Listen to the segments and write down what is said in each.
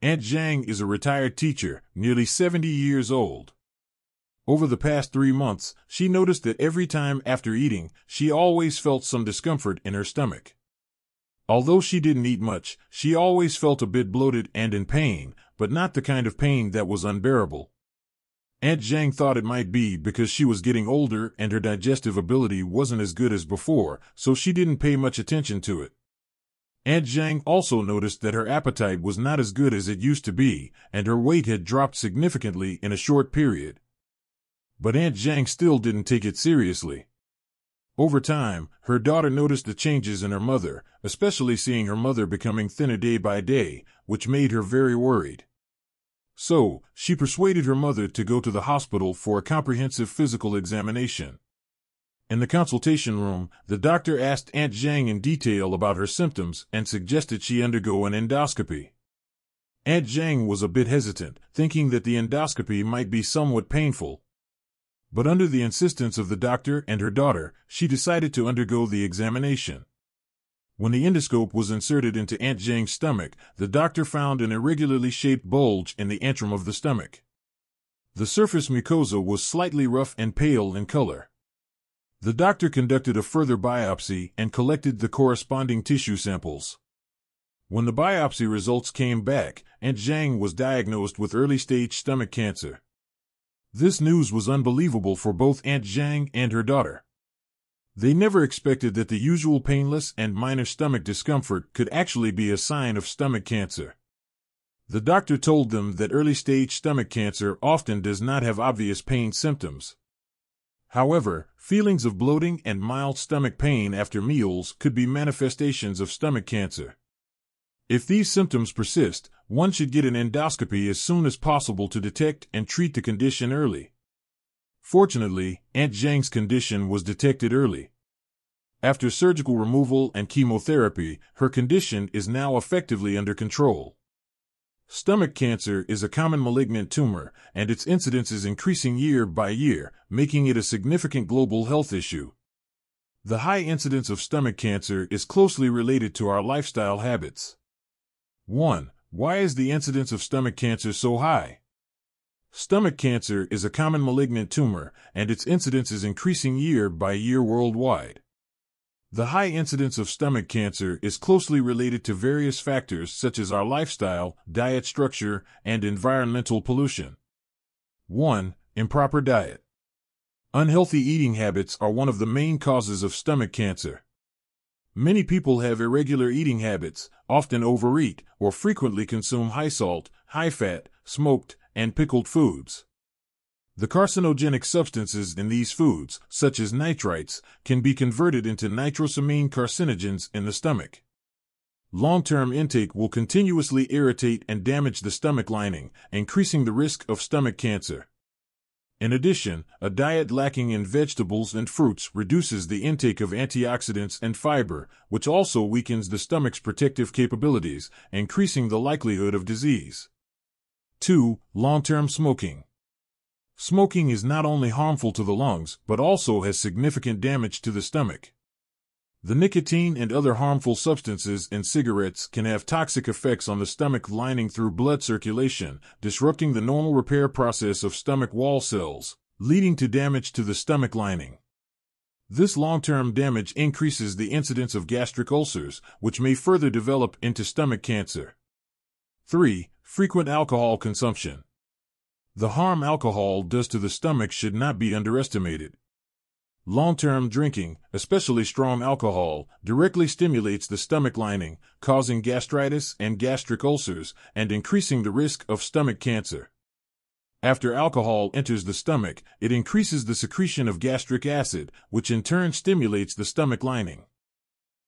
Aunt Zhang is a retired teacher, nearly 70 years old. Over the past 3 months, she noticed that every time after eating, she always felt some discomfort in her stomach. Although she didn't eat much, she always felt a bit bloated and in pain, but not the kind of pain that was unbearable. Aunt Zhang thought it might be because she was getting older and her digestive ability wasn't as good as before, so she didn't pay much attention to it. Aunt Zhang also noticed that her appetite was not as good as it used to be, and her weight had dropped significantly in a short period. But Aunt Zhang still didn't take it seriously. Over time, her daughter noticed the changes in her mother, especially seeing her mother becoming thinner day by day, which made her very worried. So, she persuaded her mother to go to the hospital for a comprehensive physical examination. In the consultation room, the doctor asked Aunt Zhang in detail about her symptoms and suggested she undergo an endoscopy. Aunt Zhang was a bit hesitant, thinking that the endoscopy might be somewhat painful. But under the insistence of the doctor and her daughter, she decided to undergo the examination. When the endoscope was inserted into Aunt Zhang's stomach, the doctor found an irregularly shaped bulge in the antrum of the stomach. The surface mucosa was slightly rough and pale in color. The doctor conducted a further biopsy and collected the corresponding tissue samples. When the biopsy results came back, Aunt Zhang was diagnosed with early-stage stomach cancer. This news was unbelievable for both Aunt Zhang and her daughter. They never expected that the usual painless and minor stomach discomfort could actually be a sign of stomach cancer. The doctor told them that early-stage stomach cancer often does not have obvious pain symptoms. However, feelings of bloating and mild stomach pain after meals could be manifestations of stomach cancer. If these symptoms persist, one should get an endoscopy as soon as possible to detect and treat the condition early. Fortunately, Aunt Zhang's condition was detected early. After surgical removal and chemotherapy, her condition is now effectively under control. Stomach cancer is a common malignant tumor, and its incidence is increasing year by year, making it a significant global health issue. The high incidence of stomach cancer is closely related to our lifestyle habits. 1. Why is the incidence of stomach cancer so high? Stomach cancer is a common malignant tumor, and its incidence is increasing year by year worldwide. The high incidence of stomach cancer is closely related to various factors such as our lifestyle, diet structure, and environmental pollution. 1. Improper diet. Unhealthy eating habits are one of the main causes of stomach cancer. Many people have irregular eating habits, often overeat, or frequently consume high-salt, high-fat, smoked, and pickled foods. The carcinogenic substances in these foods, such as nitrites, can be converted into nitrosamine carcinogens in the stomach. Long-term intake will continuously irritate and damage the stomach lining, increasing the risk of stomach cancer. In addition, a diet lacking in vegetables and fruits reduces the intake of antioxidants and fiber, which also weakens the stomach's protective capabilities, increasing the likelihood of disease. 2. Long-term smoking. Smoking is not only harmful to the lungs, but also has significant damage to the stomach. The nicotine and other harmful substances in cigarettes can have toxic effects on the stomach lining through blood circulation, disrupting the normal repair process of stomach wall cells, leading to damage to the stomach lining. This long-term damage increases the incidence of gastric ulcers, which may further develop into stomach cancer. 3. Frequent alcohol consumption. The harm alcohol does to the stomach should not be underestimated. Long-term drinking, especially strong alcohol, directly stimulates the stomach lining, causing gastritis and gastric ulcers, and increasing the risk of stomach cancer. After alcohol enters the stomach, it increases the secretion of gastric acid, which in turn stimulates the stomach lining.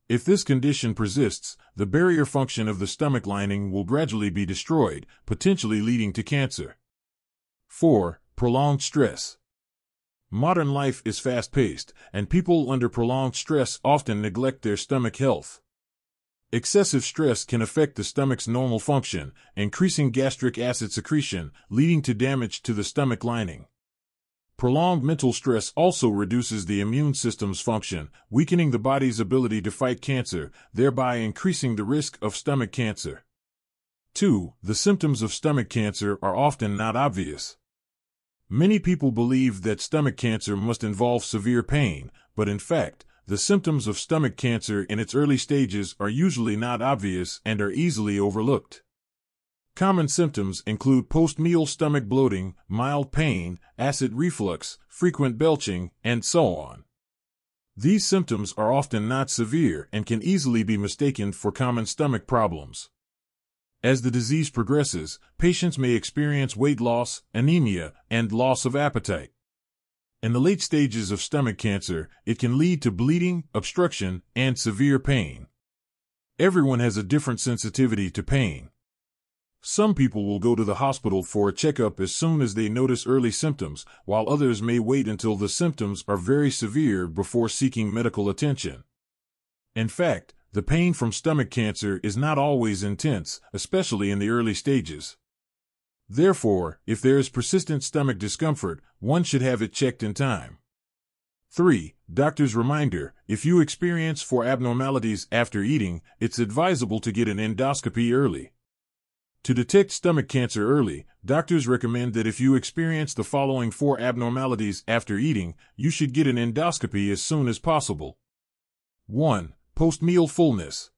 If this condition persists, the barrier function of the stomach lining will gradually be destroyed, potentially leading to cancer. 4. Prolonged stress. Modern life is fast-paced, and people under prolonged stress often neglect their stomach health. Excessive stress can affect the stomach's normal function, increasing gastric acid secretion, leading to damage to the stomach lining. Prolonged mental stress also reduces the immune system's function, weakening the body's ability to fight cancer, thereby increasing the risk of stomach cancer. 2. The symptoms of stomach cancer are often not obvious. Many people believe that stomach cancer must involve severe pain, but in fact, the symptoms of stomach cancer in its early stages are usually not obvious and are easily overlooked. Common symptoms include post-meal stomach bloating, mild pain, acid reflux, frequent belching, and so on. These symptoms are often not severe and can easily be mistaken for common stomach problems. As the disease progresses, patients may experience weight loss, anemia, and loss of appetite. In the late stages of stomach cancer, it can lead to bleeding, obstruction, and severe pain. Everyone has a different sensitivity to pain. Some people will go to the hospital for a checkup as soon as they notice early symptoms, while others may wait until the symptoms are very severe before seeking medical attention. In fact, the pain from stomach cancer is not always intense, especially in the early stages. Therefore, if there is persistent stomach discomfort, one should have it checked in time. 3. Doctor's reminder: if you experience 4 abnormalities after eating, it's advisable to get an endoscopy early. To detect stomach cancer early, doctors recommend that if you experience the following 4 abnormalities after eating, you should get an endoscopy as soon as possible. 1. Post-meal fullness.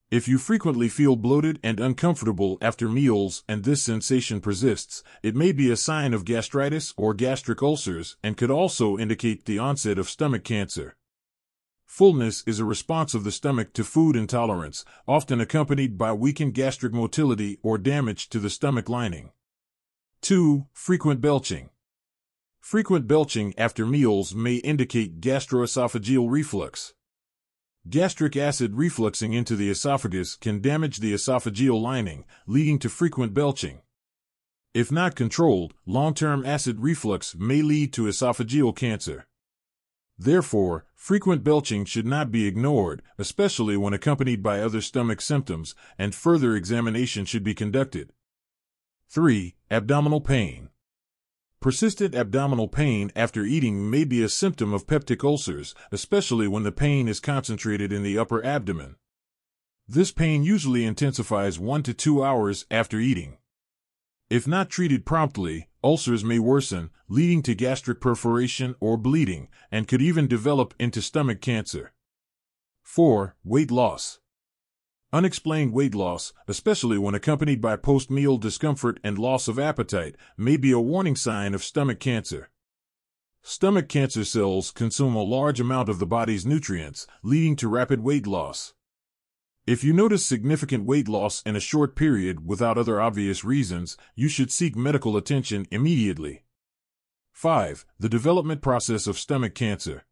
If you frequently feel bloated and uncomfortable after meals and this sensation persists, it may be a sign of gastritis or gastric ulcers and could also indicate the onset of stomach cancer. Fullness is a response of the stomach to food intolerance, often accompanied by weakened gastric motility or damage to the stomach lining. 2. Frequent belching. Frequent belching after meals may indicate gastroesophageal reflux. Gastric acid refluxing into the esophagus can damage the esophageal lining, leading to frequent belching. If not controlled, long-term acid reflux may lead to esophageal cancer. Therefore, frequent belching should not be ignored, especially when accompanied by other stomach symptoms, and further examination should be conducted. 3. Abdominal pain. Persistent abdominal pain after eating may be a symptom of peptic ulcers, especially when the pain is concentrated in the upper abdomen. This pain usually intensifies 1 to 2 hours after eating. If not treated promptly, ulcers may worsen, leading to gastric perforation or bleeding, and could even develop into stomach cancer. 4. Weight loss. Unexplained weight loss, especially when accompanied by post-meal discomfort and loss of appetite, may be a warning sign of stomach cancer. Stomach cancer cells consume a large amount of the body's nutrients, leading to rapid weight loss. If you notice significant weight loss in a short period without other obvious reasons, you should seek medical attention immediately. 5. The development process of stomach cancer.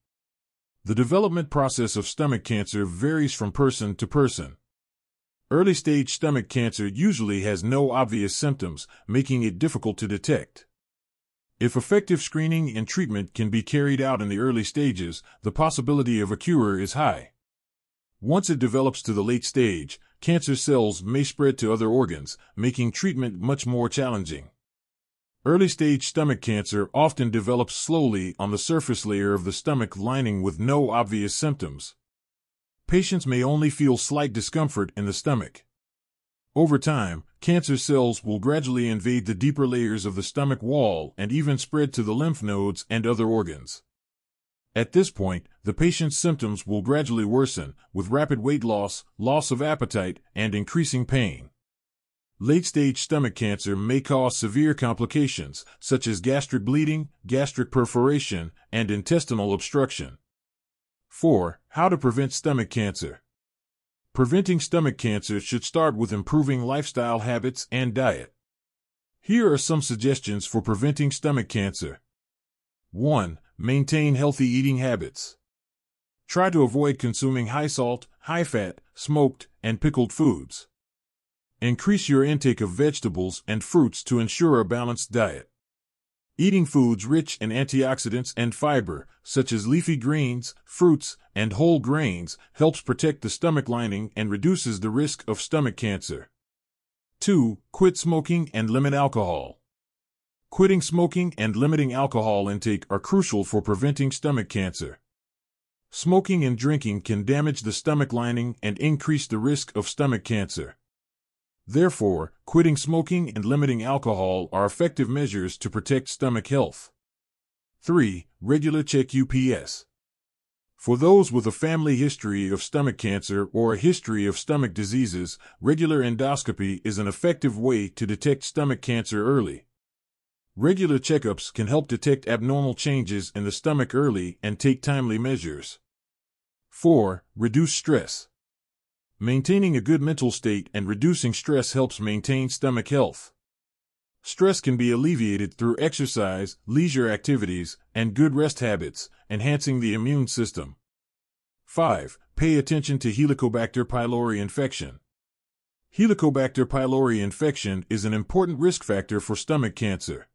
The development process of stomach cancer varies from person to person. Early-stage stomach cancer usually has no obvious symptoms, making it difficult to detect. If effective screening and treatment can be carried out in the early stages, the possibility of a cure is high. Once it develops to the late stage, cancer cells may spread to other organs, making treatment much more challenging. Early-stage stomach cancer often develops slowly on the surface layer of the stomach lining with no obvious symptoms. Patients may only feel slight discomfort in the stomach. Over time, cancer cells will gradually invade the deeper layers of the stomach wall and even spread to the lymph nodes and other organs. At this point, the patient's symptoms will gradually worsen, with rapid weight loss, loss of appetite, and increasing pain. Late-stage stomach cancer may cause severe complications, such as gastric bleeding, gastric perforation, and intestinal obstruction. 4. How to prevent stomach cancer. Preventing stomach cancer should start with improving lifestyle habits and diet. Here are some suggestions for preventing stomach cancer. 1. Maintain healthy eating habits. Try to avoid consuming high-salt, high-fat, smoked, and pickled foods. Increase your intake of vegetables and fruits to ensure a balanced diet. Eating foods rich in antioxidants and fiber, such as leafy greens, fruits, and whole grains, helps protect the stomach lining and reduces the risk of stomach cancer. 2. Quit smoking and limit alcohol. Quitting smoking and limiting alcohol intake are crucial for preventing stomach cancer. Smoking and drinking can damage the stomach lining and increase the risk of stomach cancer. Therefore, quitting smoking and limiting alcohol are effective measures to protect stomach health. 3. Regular check UPS. For those with a family history of stomach cancer or a history of stomach diseases, regular endoscopy is an effective way to detect stomach cancer early. Regular checkups can help detect abnormal changes in the stomach early and take timely measures. 4. Reduce stress. Maintaining a good mental state and reducing stress helps maintain stomach health. Stress can be alleviated through exercise, leisure activities, and good rest habits, enhancing the immune system. 5. Pay attention to Helicobacter pylori infection. Helicobacter pylori infection is an important risk factor for stomach cancer.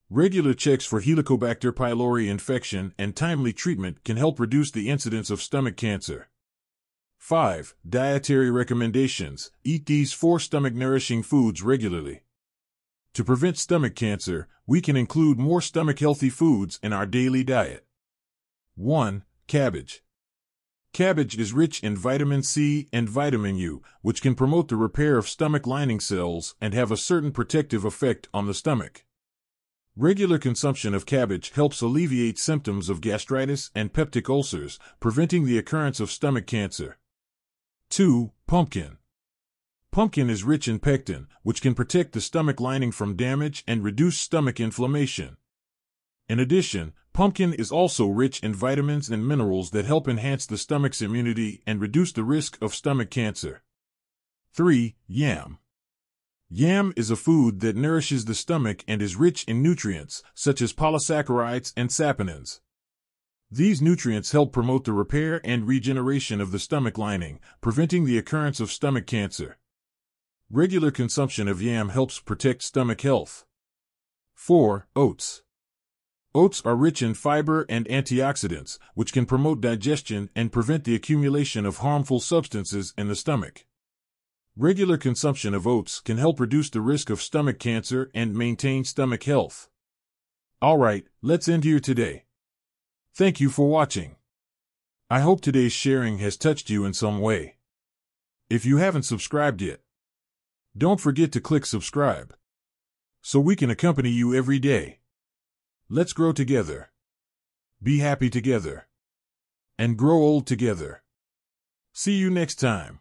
Regular checks for Helicobacter pylori infection and timely treatment can help reduce the incidence of stomach cancer. 5. Dietary recommendations. Eat these 4 stomach-nourishing foods regularly. To prevent stomach cancer, we can include more stomach-healthy foods in our daily diet. 1. Cabbage. Cabbage is rich in vitamin C and vitamin U, which can promote the repair of stomach lining cells and have a certain protective effect on the stomach. Regular consumption of cabbage helps alleviate symptoms of gastritis and peptic ulcers, preventing the occurrence of stomach cancer. 2. Pumpkin. Pumpkin is rich in pectin, which can protect the stomach lining from damage and reduce stomach inflammation. In addition, pumpkin is also rich in vitamins and minerals that help enhance the stomach's immunity and reduce the risk of stomach cancer. 3. Yam. Yam is a food that nourishes the stomach and is rich in nutrients, such as polysaccharides and saponins. These nutrients help promote the repair and regeneration of the stomach lining, preventing the occurrence of stomach cancer. Regular consumption of yam helps protect stomach health. 4. Oats. Oats are rich in fiber and antioxidants, which can promote digestion and prevent the accumulation of harmful substances in the stomach. Regular consumption of oats can help reduce the risk of stomach cancer and maintain stomach health. Alright, let's end here today. Thank you for watching. I hope today's sharing has touched you in some way. If you haven't subscribed yet, don't forget to click subscribe so we can accompany you every day. Let's grow together, be happy together, and grow old together. See you next time.